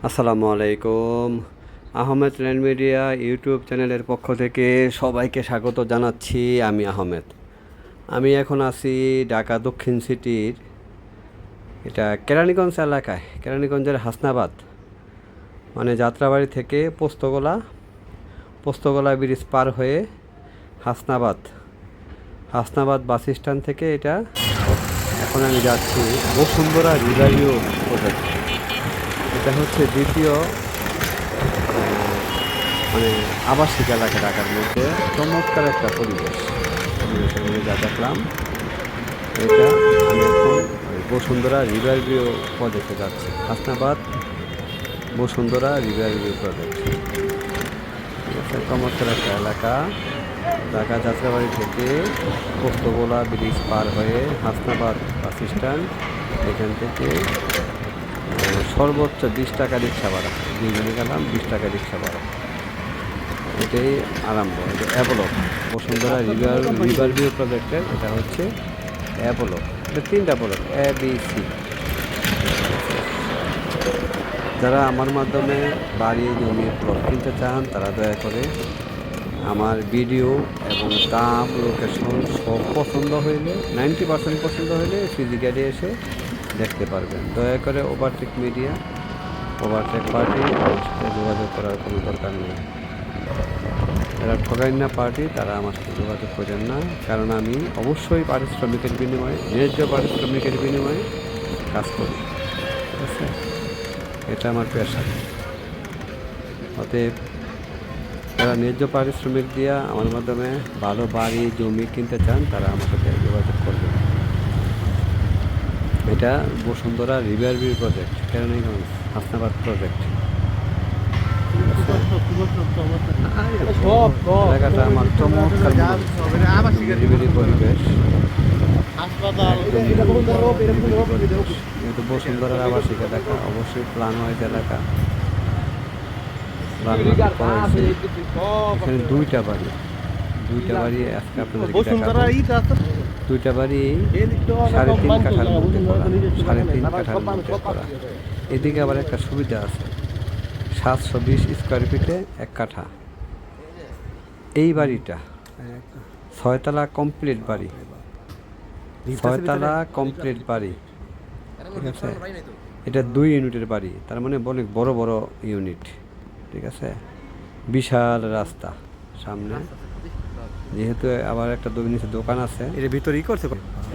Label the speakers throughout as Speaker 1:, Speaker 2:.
Speaker 1: আসসালামু আলাইকুম। Ahmed land media YouTube চ্যানেলের পক্ষ থেকে সবাইকে স্বাগত জানাচ্ছি। আমি আহমেদ। আমি এখন আছি ঢাকা দক্ষিণ সিটির এটা কেরানীগঞ্জ এলাকায়, কেরানীগঞ্জের হাসনাবাদ মানে যাত্রাবাড়ি থেকে পোস্তগোলা ব্রিজ পার হয়ে হাসনাবাদ বাস স্ট্যান্ড থেকে এখন আমি যাচ্ছি বসুন্ধরা রিভারভিউ প্রজেক্ট। এটা হচ্ছে দ্বিতীয় আবাসিক এলাকা ঢাকার মধ্যে। চমৎকার একটা পরিবেশের মধ্যে যা দেখলাম, এটা আমি এখন বসুন্ধরা রিভারভিউ প্রজেক্টে যাচ্ছি। হাসনাবাদ বসুন্ধরা রিভারভিউ প্রজেক্ট, ঠিক আছে। চমৎকার একটা এলাকা। ঢাকা যাত্রাবাড়ি থেকে পোস্তগোলা ব্রিজ পার হয়ে হাসনাবাদ বাস স্ট্যান্ড, এখান থেকে সর্বোচ্চ 20 টাকা রিক্সা ভাড়া, দুইজনে গেলাম 20 টাকা রিক্সা ভাড়া। এটাই আরম্ভ। এটা অ্যাপোলো বসুন্ধরা রিভারভিউ প্রজেক্টের, এটা হচ্ছে অ্যাপোলো। এটা 3টা ব্লক, ABC। যারা আমার মাধ্যমে বাড়ি জমি প্লট কিনতে চান, তারা দয়া করে আমার ভিডিও এবং দাম, লোকেশন সব পছন্দ হইলে, 90% পছন্দ হইলে ফিজিক্যালি এসে দেখতে পারবেন। দয়া করে ওভারটেক পার্টি আমার সাথে যোগাযোগ করার কোনো দরকার নেই। যারা ঠগাইনা পার্টি, তারা আমার সাথে যোগাযোগ করেন না, কারণ আমি অবশ্যই পারিশ্রমিকের বিনিময়ে, ন্যায্য পারিশ্রমিকের বিনিময়ে কাজ করি, ঠিক আছে। এটা আমার পেশা। অতএব যারা ন্যায্য পারিশ্রমিক দিয়া আমার মাধ্যমে ভালো বাড়ি জমি কিনতে চান, তারা আমার সাথে যোগাযোগ করবেন। এটা Bashundhara Riverview project, Keraniganj Hasnabad project. এলাকাটা আমার চমৎকার পরিবেশ, যেহেতু বসুন্ধরার আবাসিক এলাকা, অবশ্যই প্ল্যান ওয়াইজ এলাকা। এখানে দুইটা বাড়ি আজকে আপনাদেরকে দেখাবো। দুইটা বাড়ি 3.5 কাঠার মধ্যে করা, 3.5 কাঠার মধ্যে করা। এদিকে আবার একটা সুবিধা আছে, 720 স্কোয়ার ফিটে 1 কাঠা। এই বাড়িটা 6 তলা কমপ্লিট বাড়ি, 6 তলা কমপ্লিট বাড়ি, ঠিক আছে। এটা 2 ইউনিটের বাড়ি, তার মানে অনেক বড় বড় ইউনিট, ঠিক আছে। বিশাল রাস্তা সামনে, যেহেতু আবার একটা নিচে দোকান আছে, এর ভিতরেই করছে,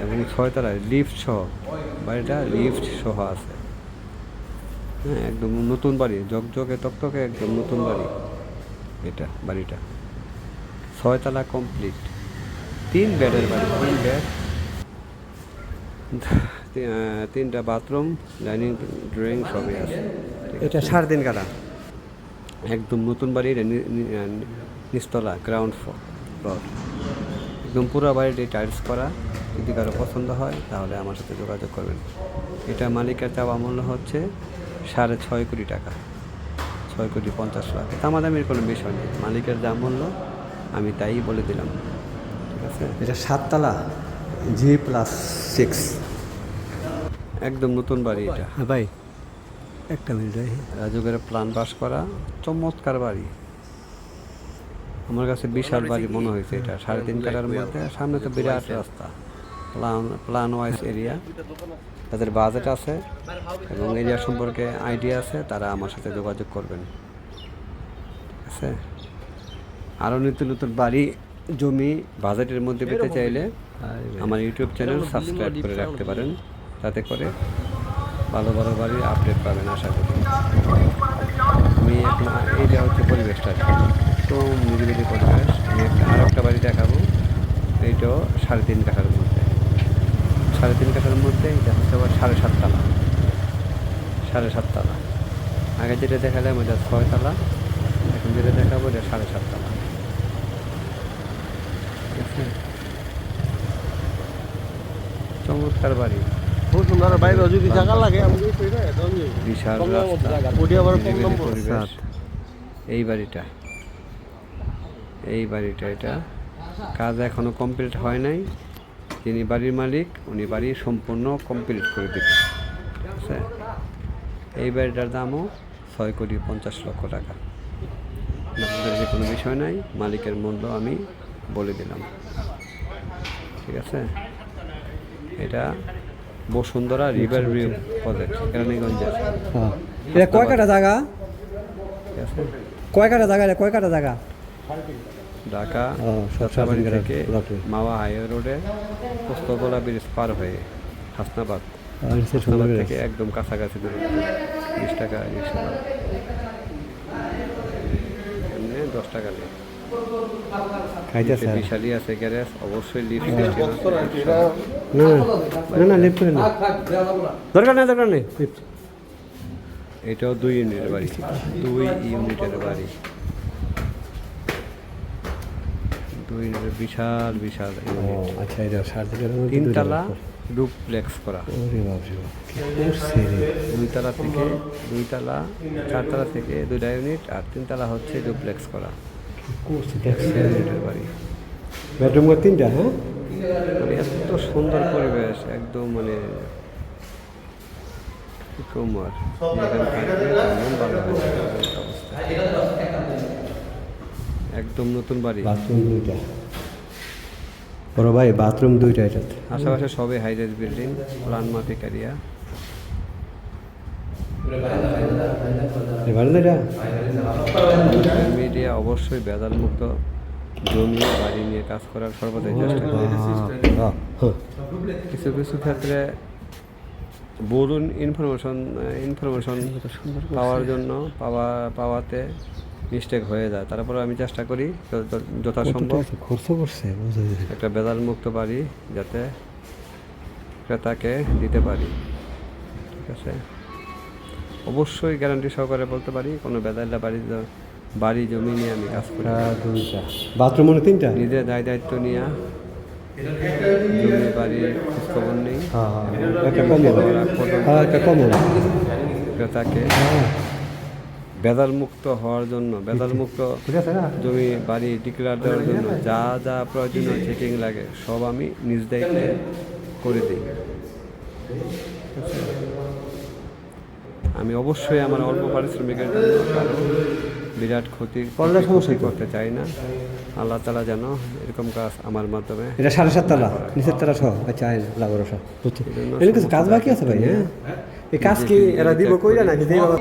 Speaker 1: এবং 6 তলায় লিফট সহ বাড়িটা, লিফট সহ আছে। হ্যাঁ, একদম নতুন বাড়ি, ঝকঝকে তকতকে একদম নতুন বাড়ি। এটা বাড়িটা 6 তলা কমপ্লিট, 3 বেডের বাড়ি, 3 বেড, 3টা বাথরুম, ডাইনিং, ড্রয়িং সবই আছে। এটা 3.5 কাঠা, একদম নতুন বাড়ি। নিচতলা, গ্রাউন্ড ফ্লোর, একদম পুরো বাড়িটি টাইলস করা। যদি কারো পছন্দ হয় তাহলে আমার সাথে যোগাযোগ করবেন। এটা মালিকের চাওয়া মূল্য হচ্ছে 6.5 কোটি টাকা, 6,50,00,000। দামাদামির কোনো বিষয় নেই, মালিকের যা মূল্য আমি তাই বলে দিলাম, ঠিক আছে। এটা 7 তলা, G+6, একদম নতুন বাড়ি। এটা ভাই একটা মিনিট, রাজুকের প্ল্যান পাস করা চমৎকার বাড়ি। আমার কাছে বিশাল বাড়ি মনে হয়েছে এটা, 3.5 কাঠার মধ্যে। সামনে তো বিরাট রাস্তা, প্ল্যান ওয়াইজ এরিয়া। তাদের বাজেট আছে এবং এরিয়া সম্পর্কে আইডিয়া আছে, তারা আমার সাথে যোগাযোগ করবেন, ঠিক আছে। আরও নতুন নতুন বাড়ি জমি বাজেটের মধ্যে পেতে চাইলে আমার ইউটিউব চ্যানেল সাবস্ক্রাইব করে রাখতে পারেন, তাতে করে ভালো ভালো বাড়ির আপডেট পাবেন আশা করি। আমি এখন এইটা হচ্ছে পরিবেশটা, একদম নিরিবিলি পরিবেশ। আমি আরও একটা বাড়ি দেখাবো, এইটাও 3.5 কাঠার মধ্যে, 3.5 কাঠার মধ্যে। এটা হচ্ছে আবার 7.5 তলা, 7.5 তলা। আগে যেটা দেখালাম ওইটা 6 তলা, এখন যেটা দেখাবো এটা 7.5 তলা, ঠিক আছে। চমৎকার বাড়ি, বিশাল রাস্তা। এই বাড়িটা এটা কাজ এখনো কমপ্লিট হয় নাই। যিনি বাড়ির মালিক, উনি বাড়ি সম্পূর্ণ কমপ্লিট করে দিবে, ঠিক আছে। এই বাড়িটার দামও 6,50,00,000 টাকা। আপনাদের যে কোনো বিষয় নাই, মালিকের মূল্য আমি বলে দিলাম, ঠিক আছে। এটা বসুন্ধরা রিভার ভিউ প্রজেক্ট, কেরানীগঞ্জের।
Speaker 2: এটা কয় কাটা জায়গা?
Speaker 1: ঠিক আছে,
Speaker 2: কয় কাটা জায়গা? কয় কাটা জায়গা?
Speaker 1: ঢাকা সরসাবাড়ি থেকে মাওয়া হাইওয়ে রোডে পোস্তগোলা ব্রিজ পার হয়ে হাসনাবাদ থেকে একদম কাছাকাছি দূরত্ব, 20 টাকা রিক্সা ভাড়া, এমনি 10 টাকা নেই। বিশালি আছে গ্যারেজ, অবশ্যই লিফট সিস্টেম আছে।
Speaker 2: না লিফট করে না, দরকার নেই লিফট।
Speaker 1: এটাও 2 ইউনিটের বাড়ি, 2 ইউনিটের বাড়ি, 2 ইউনিটের বিশাল বিশাল ইউনিট।
Speaker 2: আচ্ছা, এটা
Speaker 1: 3 তলা ডুপ্লেক্স করা। 2 তলা থেকে 2 তলা, 4 তলা থেকে 2টা ইউনিট, আর 3 তলা হচ্ছে ডুপ্লেক্স করা ইউনিটের বাড়ি।
Speaker 2: বেডরুম 3টা, হ্যাঁ।
Speaker 1: মানে এত সুন্দর পরিবেশ, একদম মানে কি কম আর, এখানে থাকলে মন ভালো হয় অবস্থা। একদম নতুন বাড়ি,
Speaker 2: বাথরুম 2টা। বড় ভাই, বাথরুম 2টা এটাতে।
Speaker 1: আশেপাশে সবই হাই রাইজ বিল্ডিং, প্লান মাফিক এরিয়া। মিডিয়া অবশ্যই বেদাল মুক্ত জমি বাড়ি নিয়ে কাজ করার সর্বদাই চেষ্টা করে। কিছু কিছু ক্ষেত্রে বলুন ইনফরমেশন পাওয়ার জন্য পাওয়াতে মিস্টেক হয়ে যায়, তারপরে আমি চেষ্টা করি যথাসম্ভব একটা বেদাল মুক্ত বাড়ি যাতে ক্রেতাকে দিতে পারি, ঠিক আছে। অবশ্যই গ্যারান্টি সহকারে বলতে পারি, কোনো বেদাইলা বাড়ি জমি নিয়ে আমি কাজ করি।
Speaker 2: বাথরুম 3টা,
Speaker 1: নিজের দায়িত্ব নিয়ে জমি বাড়ির খোঁজখবর নেই, ক্রেতাকে বেদাল মুক্ত হওয়ার জন্য, বেদাল মুক্ত জমি বাড়ি ডিক্লেয়ার দেওয়ার জন্য যা যা প্রয়োজনীয় চেকিং লাগে সব আমি নিজ দায়িত্বে করে দিই, ঠিক আছে। আমি অবশ্যই আমার অল্প পারিশ্রমিকের জন্য কারো বিরাট ক্ষতি করতে চাই না। আল্লাহ তাআলা যেন এরকম কাজ আমার মাধ্যমে।
Speaker 2: এটা 7.5 তলা, নিচের তলা সহ। আচ্ছা, লাগানো সহ। এর কিছু কাজ বাকি আছে ভাই, হ্যাঁ। এই কাজ কি এরা দিব কইরা নাকি দেই বাবা?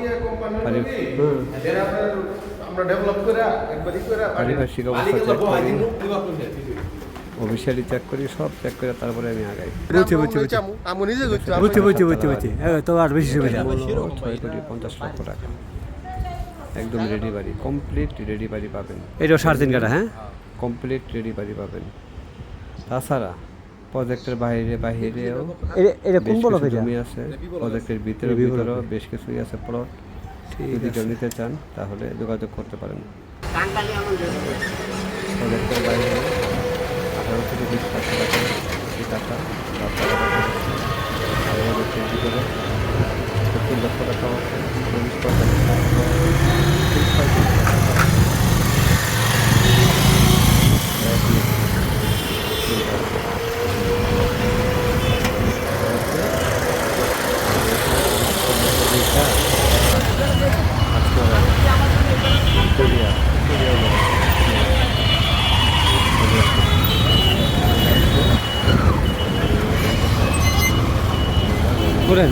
Speaker 3: আমরা ডেভেলপ করে একবারই করে
Speaker 1: পারিপার্শ্বিক অবস্থা চেক করি, অফিসিয়ালি চেক করি, সব চেক করে তারপরে আমি আগাই।
Speaker 2: বুঝছি। তো আর বেশি সুবিধা।
Speaker 1: 6,50,00,000 টাকা। একদম রেডি বাড়ি, কমপ্লিট রেডি বাড়ি পাবেন।
Speaker 2: এটা 3.5 কাটা, হ্যাঁ।
Speaker 1: কমপ্লিট রেডি বাড়ি পাবেন। তাছাড়া প্রজেক্টের বাহিরেও
Speaker 2: এটা কোন বড়
Speaker 1: জমি আছে, প্রজেক্টের ভিতরেও বেশ কিছুই আছে প্লট। যদি কেউ নিতে চান তাহলে যোগাযোগ করতে পারেন। প্রজেক্টের বাইরে 18 থেকে 20 টাকা আর প্রজেক্টের ভিতরে 70 লক্ষ টাকা আছে,
Speaker 2: করেন।